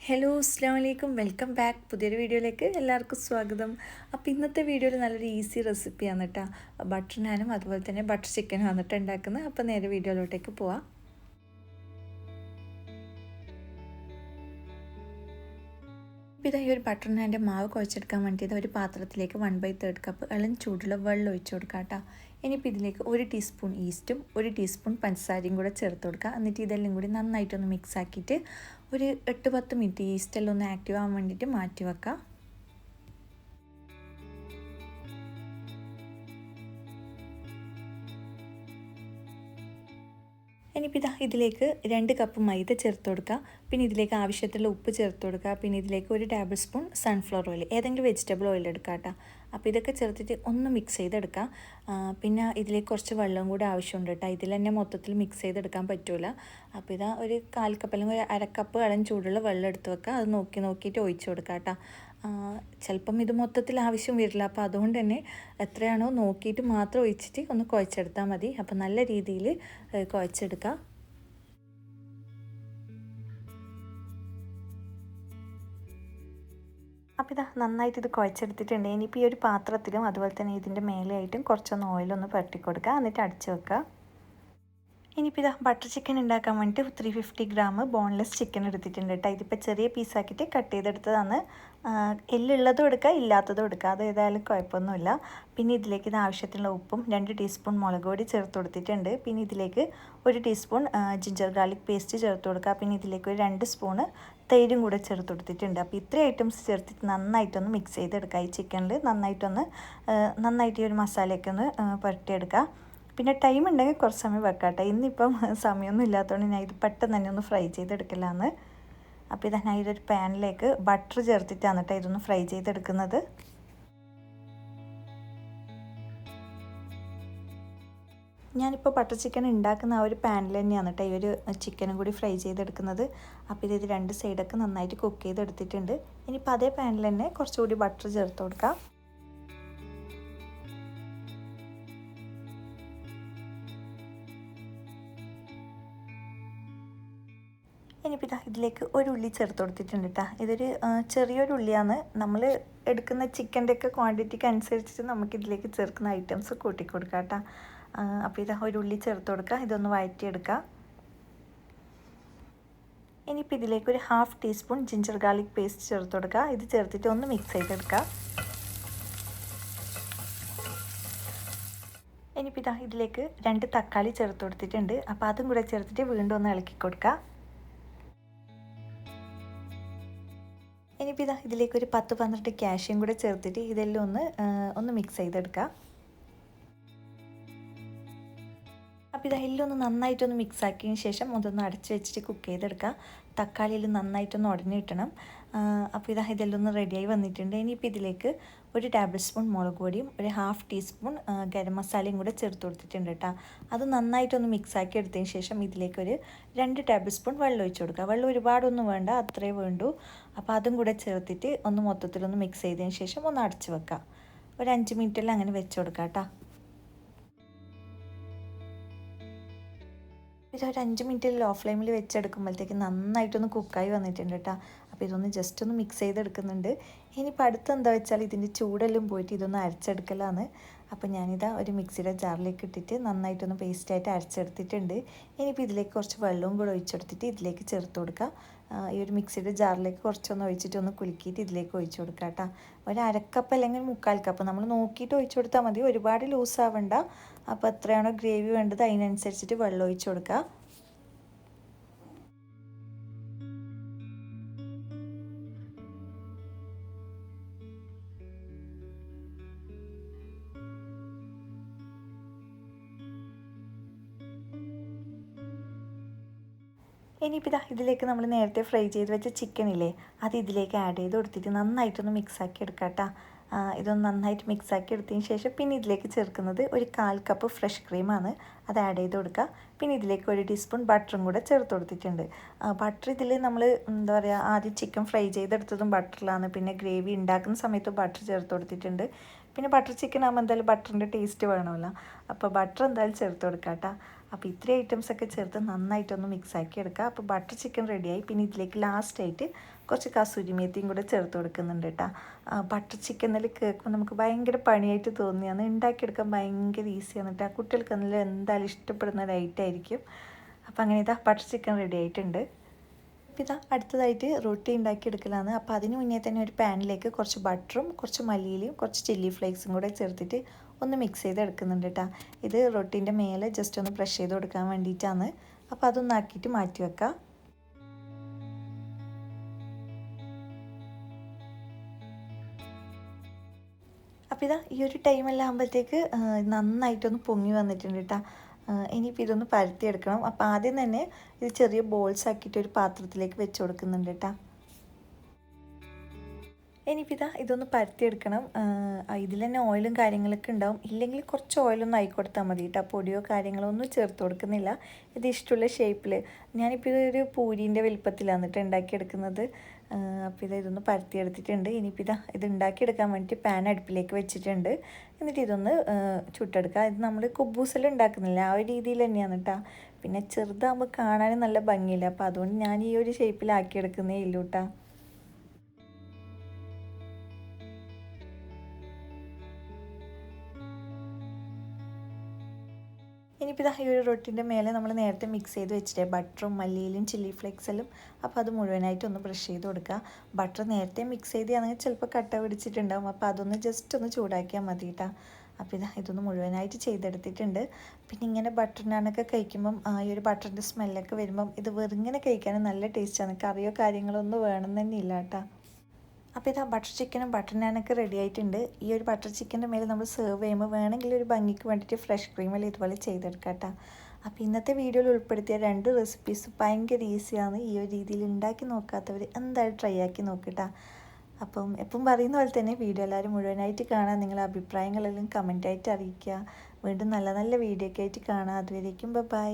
Hello അസ്സാം വലൈക്കും welcome back പുതിയൊരു വീഡിയോയിലേക്ക് എല്ലാവർക്കും സ്വാഗതം. അപ്പോൾ ഇന്നത്തെ വീഡിയോയിൽ നല്ലൊരു ഈസി റെസിപ്പിയാണ് കേട്ടോ. ബട്ടർ നാനും അതുപോലെ തന്നെ ബട്ടർ ചിക്കനും വന്നിട്ട് ഉണ്ടാക്കുന്നത്. അപ്പോൾ നേരെ വീഡിയോയിലോട്ടേക്ക് പോവാം. അപ്പോൾ ഇതാ ഈ ഒരു ബട്ടർ നാൻ്റെ മാവ് കുഴച്ചെടുക്കാൻ വേണ്ടിയിട്ട് ഒരു പാത്രത്തിലേക്ക് 1/3 കപ്പ് ഇളം ചൂടുള്ള വെള്ളം ഒഴിച്ചു കൊടുക്കുക കേട്ടോ. ഇനിയിപ്പോൾ ഇതിലേക്ക് 1 ടീസ്പൂൺ ഈസ്റ്റും 1 ടീസ്പൂൺ പഞ്ചസാരയും കൂടെ ചേർത്ത് കൊടുക്കുക. എന്നിട്ട് ഇതെല്ലാം കൂടി നന്നായിട്ടൊന്ന് മിക്സ് ആക്കിയിട്ട് ഒരു 8-10 മിനിറ്റ് ഈസ്റ്റെല്ലാം ഒന്ന് ആക്റ്റീവ് ആവാൻ വേണ്ടിയിട്ട് മാറ്റി വെക്കാം. ഇനിയിപ്പോൾ ഇതാ ഇതിലേക്ക് 2 കപ്പ് മൈദ ചേർത്ത് കൊടുക്കുക. പിന്നെ ഇതിലേക്ക് ആവശ്യത്തിലുള്ള ഉപ്പ് ചേർത്ത് കൊടുക്കുക. പിന്നെ ഇതിലേക്ക് 1 ടേബിൾ സ്പൂൺ സൺഫ്ലവർ ഓയിൽ, ഏതെങ്കിലും വെജിറ്റബിൾ ഓയിൽ എടുക്കുക കേട്ടോ. അപ്പോൾ ഇതൊക്കെ ചേർത്തിട്ട് ഒന്ന് മിക്സ് ചെയ്തെടുക്കുക. പിന്നെ ഇതിലേക്ക് കുറച്ച് വെള്ളം കൂടി ആവശ്യമുണ്ട് കേട്ടോ. ഇതിൽ തന്നെ മൊത്തത്തിൽ മിക്സ് ചെയ്തെടുക്കാൻ പറ്റില്ല. അപ്പോൾ ഇതാ ഒരു 1/4 കപ്പ് അല്ലെങ്കിൽ ഒരു 1/2 കപ്പ് ഇളം ചൂടുള്ള വെള്ളം എടുത്ത് വെക്കുക. അത് നോക്കിയിട്ട് ഒഴിച്ച് കൊടുക്കുക കേട്ടോ. ചിലപ്പം ഇത് മൊത്തത്തിൽ ആവശ്യം വരില്ല. അപ്പോൾ അതുകൊണ്ട് തന്നെ എത്രയാണോ നോക്കിയിട്ട് മാത്രം ഒഴിച്ചിട്ട് ഒന്ന് കുഴച്ചെടുത്താൽ മതി. അപ്പോൾ നല്ല രീതിയിൽ കുഴച്ചെടുക്കുക. അപ്പോൾ ഇതാ നന്നായിട്ട് ഇത് കുഴച്ചെടുത്തിട്ടുണ്ട്. ഇനിയിപ്പോൾ ഈ ഒരു പാത്രത്തിലും അതുപോലെ തന്നെ ഇതിൻ്റെ മേലെയായിട്ടും കുറച്ചൊന്ന് ഓയിലൊന്ന് പുരട്ടി കൊടുക്കുക. എന്നിട്ട് അടച്ച് വെക്കുക. ഇനിയിപ്പോൾ ഇതാ ബട്ടർ ചിക്കൻ ഉണ്ടാക്കാൻ വേണ്ടിയിട്ട് 350 ഗ്രാം ബോൺലെസ് ചിക്കൻ എടുത്തിട്ടുണ്ട് കേട്ടോ. ഇതിപ്പോൾ ചെറിയ പീസാക്കിയിട്ട് കട്ട് ചെയ്തെടുത്തതാണ്. എല്ലുള്ളതും എടുക്കുക, ഇല്ലാത്തതും എടുക്കുക, അത് ഏതായാലും കുഴപ്പമൊന്നുമില്ല. പിന്നെ ഇതിലേക്ക് ഇത് ആവശ്യത്തിനുള്ള ഉപ്പും 2 ടീസ്പൂൺ മുളക് പൊടി ചേർത്ത് കൊടുത്തിട്ടുണ്ട്. പിന്നെ ഇതിലേക്ക് 1 ടീസ്പൂൺ ജിഞ്ചർ ഗാർലിക് പേസ്റ്റ് ചേർത്ത് കൊടുക്കുക. പിന്നെ ഇതിലേക്ക് ഒരു 2 സ്പൂണ് തൈരും കൂടെ ചേർത്ത് കൊടുത്തിട്ടുണ്ട്. അപ്പോൾ ഇത്രയും ഐറ്റംസ് ചേർത്തിട്ട് നന്നായിട്ടൊന്ന് മിക്സ് ചെയ്തെടുക്കുക. ഈ ചിക്കനിൽ നന്നായിട്ട് ഈ ഒരു മസാലയൊക്കെ ഒന്ന് പുരട്ടിയെടുക്കുക. പിന്നെ ടൈം ഉണ്ടെങ്കിൽ കുറച്ച് സമയം വെക്കാട്ടെ. ഇന്നിപ്പം സമയമൊന്നും ഇല്ലാത്തതുകൊണ്ട് ഞാൻ ഇത് പെട്ടെന്ന് തന്നെ ഒന്ന് ഫ്രൈ ചെയ്തെടുക്കലാന്ന്. അപ്പോൾ ഇത് ഞാൻ ഇതൊരു പാനിലേക്ക് ബട്ടർ ചേർത്തിട്ടാണ് കേട്ടോ ഇതൊന്ന് ഫ്രൈ ചെയ്തെടുക്കുന്നത്. ഞാനിപ്പോൾ ബട്ടർ ചിക്കൻ ഉണ്ടാക്കുന്ന ആ ഒരു പാനിൽ തന്നെയാണ് കേട്ടോ ഈ ഒരു ചിക്കനും കൂടി ഫ്രൈ ചെയ്തെടുക്കുന്നത്. അപ്പോൾ ഇത് 2 സൈഡൊക്കെ നന്നായിട്ട് കുക്ക് ചെയ്തെടുത്തിട്ടുണ്ട്. ഇനിയിപ്പോൾ അതേ പാനിൽ തന്നെ കുറച്ചുകൂടി ബട്ടർ ചേർത്ത് കൊടുക്കാം. ഇനിയിപ്പോൾ ഇതാ ഇതിലേക്ക് ഒരു ഉള്ളി ചേർത്ത് കൊടുത്തിട്ടുണ്ട് കേട്ടോ. ഇതൊരു ചെറിയൊരു ഉള്ളിയാണ്. നമ്മൾ എടുക്കുന്ന ചിക്കൻ്റെ ഒക്കെ ക്വാണ്ടിറ്റിക്ക് അനുസരിച്ചിട്ട് നമുക്കിതിലേക്ക് ചേർക്കുന്ന ഐറ്റംസ് കൂട്ടിക്കൊടുക്കാം കേട്ടോ. അപ്പോൾ ഇതാ ഒരു ഉള്ളി ചേർത്ത് കൊടുക്കുക. ഇതൊന്ന് വഴറ്റിയെടുക്കുക. ഇനിയിപ്പോൾ ഇതിലേക്ക് ഒരു 1/2 ടീസ്പൂൺ ജിഞ്ചർ ഗാർലിക് പേസ്റ്റ് ചേർത്ത് കൊടുക്കുക. ഇത് ചേർത്തിട്ട് ഒന്ന് മിക്സ് ചെയ്തെടുക്കുക. ഇനിയിപ്പോൾ ഇതാ ഇതിലേക്ക് 2 തക്കാളി ചേർത്ത് കൊടുത്തിട്ടുണ്ട്. അപ്പോൾ അതും കൂടെ ചേർത്തിട്ട് വീണ്ടും ഒന്ന് ഇളക്കി കൊടുക്കുക. ഇനിയിപ്പോൾ ഇതാ ഇതിലേക്ക് ഒരു 10-12 കാഷ്യും കൂടെ ചേർത്തിട്ട് ഇതെല്ലാം ഒന്ന് മിക്സ് ചെയ്തെടുക്കുക. അപ്പോൾ ഇതെല്ലാം ഒന്ന് നന്നായിട്ടൊന്ന് മിക്സ് ആക്കിയതിന് ശേഷം അതൊന്ന് അടച്ച് വെച്ചിട്ട് കുക്ക് ചെയ്തെടുക്കുക. തക്കാളിയിൽ നന്നായിട്ടൊന്ന് ഉടഞ്ഞു കിട്ടണം. അപ്പോൾ ഇതെല്ലാം ഒന്ന് റെഡിയായി വന്നിട്ടുണ്ട്. ഇനിയിപ്പോൾ ഇതിലേക്ക് 1 ടേബിൾ സ്പൂൺ മുളക് പൊടിയും ഒരു 1/2 ടീസ്പൂൺ ഗരം മസാലയും കൂടെ ചേർത്ത് കൊടുത്തിട്ടുണ്ട് കേട്ടോ. അത് നന്നായിട്ടൊന്ന് മിക്സ് ആക്കി എടുത്തതിന് ശേഷം ഇതിലേക്കൊരു 2 ടേബിൾ സ്പൂൺ വെള്ളം ഒഴിച്ച് കൊടുക്കുക. വെള്ളം ഒരുപാടൊന്നും വേണ്ട, അത്രേ വേണ്ടൂ. അപ്പോൾ അതും കൂടെ ചേർത്തിട്ട് ഒന്ന് മൊത്തത്തിലൊന്ന് മിക്സ് ചെയ്തതിന് ശേഷം ഒന്ന് അടച്ച് വെക്കുക. ഒരു 5 മിനിറ്റെല്ലാം അങ്ങനെ വെച്ച് കൊടുക്കുക കേട്ടോ. ഇതൊരു 5 മിനിറ്റ് ലോ ഫ്ലെയിമിൽ വെച്ചെടുക്കുമ്പോഴത്തേക്ക് നന്നായിട്ടൊന്ന് കുക്കായി വന്നിട്ടുണ്ട് കേട്ടോ. അപ്പോൾ ഇതൊന്ന് ജസ്റ്റ് ഒന്ന് മിക്സ് ചെയ്തെടുക്കുന്നുണ്ട്. ഇനിയിപ്പോൾ അടുത്ത് എന്താ വെച്ചാൽ ഇതിൻ്റെ ചൂടെല്ലാം പോയിട്ട് ഇതൊന്ന് അരച്ചെടുക്കലാണ്. അപ്പോൾ ഞാനിതാ ഒരു മിക്സിയുടെ ജാറിലേക്ക് ഇട്ടിട്ട് നന്നായിട്ടൊന്ന് പേസ്റ്റായിട്ട് അരച്ചെടുത്തിട്ടുണ്ട്. ഇനിയിപ്പോൾ ഇതിലേക്ക് കുറച്ച് വെള്ളവും കൂടെ ഒഴിച്ചെടുത്തിട്ട് ഇതിലേക്ക് ചേർത്ത് കൊടുക്കുക. ഈ ഒരു മിക്സിയുടെ ജാറിലേക്ക് കുറച്ചൊന്ന് ഒഴിച്ചിട്ട് ഒന്ന് കുലുക്കിയിട്ട് ഇതിലേക്ക് ഒഴിച്ചു കൊടുക്കുക കേട്ടോ. ഒരു 1/2 കപ്പ് അല്ലെങ്കിൽ 1/4 കപ്പ് നമ്മൾ നോക്കിയിട്ട് ഒഴിച്ചു കൊടുത്താൽ മതി. ഒരുപാട് ലൂസ് ആവണ്ട. അപ്പോൾ എത്രയാണോ ഗ്രേവി വേണ്ടത് അതിനനുസരിച്ചിട്ട് വെള്ളം ഒഴിച്ചു കൊടുക്കുക. ഇനിയിപ്പോൾ ഇതാ ഇതിലേക്ക് നമ്മൾ നേരത്തെ ഫ്രൈ ചെയ്ത് വെച്ച ചിക്കനില്ലേ, അത് ഇതിലേക്ക് ആഡ് ചെയ്ത് കൊടുത്തിട്ട് നന്നായിട്ടൊന്ന് മിക്സാക്കി എടുക്കാം കേട്ടോ. ഇതൊന്ന് നന്നായിട്ട് മിക്സാക്കി എടുത്തതിന് ശേഷം പിന്നെ ഇതിലേക്ക് ചേർക്കുന്നത് ഒരു 1/4 കപ്പ് ഫ്രഷ് ക്രീമാണ്. അത് ആഡ് ചെയ്ത് കൊടുക്കുക. പിന്നെ ഇതിലേക്ക് 1 ടീസ്പൂൺ ബട്ടറും കൂടെ ചേർത്ത് കൊടുത്തിട്ടുണ്ട്. ബട്ടർ ഇതിൽ നമ്മൾ എന്താ പറയുക, ആദ്യം ചിക്കൻ ഫ്രൈ ചെയ്തെടുത്തതും ബട്ടറിലാണ്. പിന്നെ ഗ്രേവി ഉണ്ടാക്കുന്ന സമയത്ത് ബട്ടർ ചേർത്ത് കൊടുത്തിട്ടുണ്ട്. പിന്നെ ബട്ടർ ചിക്കൻ ആകുമ്പോൾ എന്തായാലും ബട്ടറിൻ്റെ ടേസ്റ്റ് വേണമല്ലോ. അപ്പോൾ ബട്ടർ എന്തായാലും ചേർത്ത് കൊടുക്കാം കേട്ടോ. അപ്പോൾ ഇത്രയും ഐറ്റംസൊക്കെ ചേർത്ത് നന്നായിട്ടൊന്ന് മിക്സാക്കി എടുക്കുക. അപ്പോൾ ബട്ടർ ചിക്കൻ റെഡിയായി. പിന്നെ ഇതിലേക്ക് ലാസ്റ്റായിട്ട് കുറച്ച് കസൂരി മേത്തിയും കൂടെ ചേർത്ത് കൊടുക്കുന്നുണ്ട് കേട്ടോ. ബട്ടർ ചിക്കനിൽ കേൾക്കുമ്പോൾ നമുക്ക് ഭയങ്കര പണിയായിട്ട് തോന്നിയാണ്, ഉണ്ടാക്കിയെടുക്കാൻ ഭയങ്കര ഈസിയാണ് കേട്ടോ. കുട്ടികൾക്ക് എന്തായാലും ഇഷ്ടപ്പെടുന്ന ഒരു ഐറ്റം ആയിരിക്കും. അപ്പോൾ അങ്ങനെ ഇതാ ബട്ടർ ചിക്കൻ റെഡി ആയിട്ടുണ്ട്. അപ്പോൾ ഇതാ അടുത്തതായിട്ട് റൊട്ടി ഉണ്ടാക്കിയെടുക്കലാണ്. അപ്പോൾ അതിന് മുന്നേ തന്നെ ഒരു പാനിലേക്ക് കുറച്ച് ബട്ടറും കുറച്ച് മല്ലിയിലയും കുറച്ച് ചില്ലി ഫ്ലേക്സും കൂടെ ചേർത്തിട്ട് ഒന്ന് മിക്സ് ചെയ്ത് എടുക്കുന്നുണ്ട് കേട്ടോ. ഇത് റൊട്ടീൻ്റെ മേലെ ജസ്റ്റ് ഒന്ന് ബ്രഷ് ചെയ്ത് കൊടുക്കാൻ വേണ്ടിയിട്ടാണ്. അപ്പോൾ അതൊന്ന് ആക്കിയിട്ട് മാറ്റി വെക്കാം. അപ്പോൾ ഇതാ ഈ ഒരു ടൈമെല്ലാം ആകുമ്പോഴത്തേക്ക് നന്നായിട്ടൊന്ന് പൊങ്ങി വന്നിട്ടുണ്ട് കേട്ടോ. ഇനിയിപ്പോൾ ഇതൊന്ന് പരത്തിയെടുക്കണം. അപ്പോൾ ആദ്യം തന്നെ ഇത് ചെറിയ ബോൾസ് ആക്കിയിട്ട് ഒരു പാത്രത്തിലേക്ക് വെച്ച് കൊടുക്കുന്നുണ്ട് കേട്ടോ. ഇനിയിപ്പോൾ ഇതാ ഇതൊന്ന് പരത്തിയെടുക്കണം. ഇതിൽ തന്നെ ഓയിലും കാര്യങ്ങളൊക്കെ ഉണ്ടാവും. ഇല്ലെങ്കിൽ കുറച്ച് ഓയിലൊന്നും ആയി കൊടുത്താൽ മതി കേട്ടോ. പൊടിയോ കാര്യങ്ങളോ ഒന്നും ചേർത്ത് കൊടുക്കുന്നില്ല. ഇത് ഇഷ്ടമുള്ള ഷേപ്പിൽ ഞാനിപ്പോൾ ഇതൊരു പൂരീൻ്റെ വലുപ്പത്തിലാണ് കേട്ടോ ഉണ്ടാക്കിയെടുക്കുന്നത്. അപ്പോൾ ഇതൊന്ന് പരത്തിയെടുത്തിട്ടുണ്ട്. ഇനിയിപ്പോൾ ഇത് ഉണ്ടാക്കിയെടുക്കാൻ വേണ്ടിയിട്ട് പാൻ അടുപ്പിലേക്ക് വെച്ചിട്ടുണ്ട്. എന്നിട്ട് ഇതൊന്ന് ചുട്ടെടുക്കുക. ഇത് നമ്മൾ കുബൂസെല്ലാം ഉണ്ടാക്കുന്നില്ല ആ ഒരു രീതിയിൽ തന്നെയാണ് കേട്ടോ. പിന്നെ ചെറുതാകുമ്പോൾ കാണാനും നല്ല ഭംഗിയില്ല. അപ്പോൾ അതുകൊണ്ട് ഞാൻ ഈ ഒരു ഷേപ്പിലാക്കിയെടുക്കുന്നേ ഇല്ലൂ കേട്ടോ. ഇനിയിപ്പോൾ ഇതാ ഈ ഒരു റൊട്ടിൻ്റെ മേലെ നമ്മൾ നേരത്തെ മിക്സ് ചെയ്ത് വെച്ചിട്ടേ ബട്ടറും മല്ലിയിലും ചില്ലി ഫ്ലേക്സെല്ലാം, അപ്പോൾ അത് മുഴുവനായിട്ട് ഒന്ന് ബ്രഷ് ചെയ്ത് കൊടുക്കുക. ബട്ടർ നേരത്തെ മിക്സ് ചെയ്താണെങ്കിൽ ചിലപ്പോൾ കട്ട പിടിച്ചിട്ടുണ്ടാകും. അപ്പോൾ അതൊന്ന് ജസ്റ്റ് ഒന്ന് ചൂടാക്കിയാൽ മതി കേട്ടോ. അപ്പോൾ ഇതൊന്ന് മുഴുവനായിട്ട് ചെയ്തെടുത്തിട്ടുണ്ട്. പിന്നെ ഇങ്ങനെ ബട്ടർ നാനൊക്കെ കഴിക്കുമ്പം ഈ ഒരു ബട്ടറിൻ്റെ സ്മെല്ലൊക്കെ വരുമ്പം ഇത് വെറുങ്ങനെ കഴിക്കാനും നല്ല ടേസ്റ്റാണ്. കറിയോ കാര്യങ്ങളോ ഒന്നും വേണമെന്ന് തന്നെ ഇല്ല കേട്ടോ. അപ്പോൾ ഇതാ ബട്ടർ ചിക്കനും ബട്ടർ നാനൊക്കെ റെഡി ആയിട്ടുണ്ട്. ഈ ഒരു ബട്ടർ ചിക്കൻ്റെ മേലെ നമ്മൾ സെർവ് ചെയ്യുമ്പോൾ വേണമെങ്കിൽ ഒരു ഭംഗിക്ക് വേണ്ടിയിട്ട് ഫ്രഷ് ക്രീമിൽ ഇതുപോലെ ചെയ്തെടുക്കാം കേട്ടോ. അപ്പോൾ ഇന്നത്തെ വീഡിയോയിൽ ഉൾപ്പെടുത്തിയ 2 റെസിപ്പീസ് ഭയങ്കര ഈസിയാണ്. ഈ ഒരു രീതിയിൽ ഉണ്ടാക്കി നോക്കാത്തവർ എന്തായാലും ട്രൈ ആക്കി നോക്കട്ടോ. അപ്പം എപ്പം പറയുന്ന പോലെ തന്നെ വീഡിയോ എല്ലാവരും മുഴുവനായിട്ട് കാണാൻ, നിങ്ങളുടെ അഭിപ്രായങ്ങളെല്ലാം കമൻറ്റായിട്ട് അറിയിക്കുക. വീണ്ടും നല്ല നല്ല വീഡിയോ ഒക്കെ ആയിട്ട് കാണാം. അതുവരേക്കും ബൈ.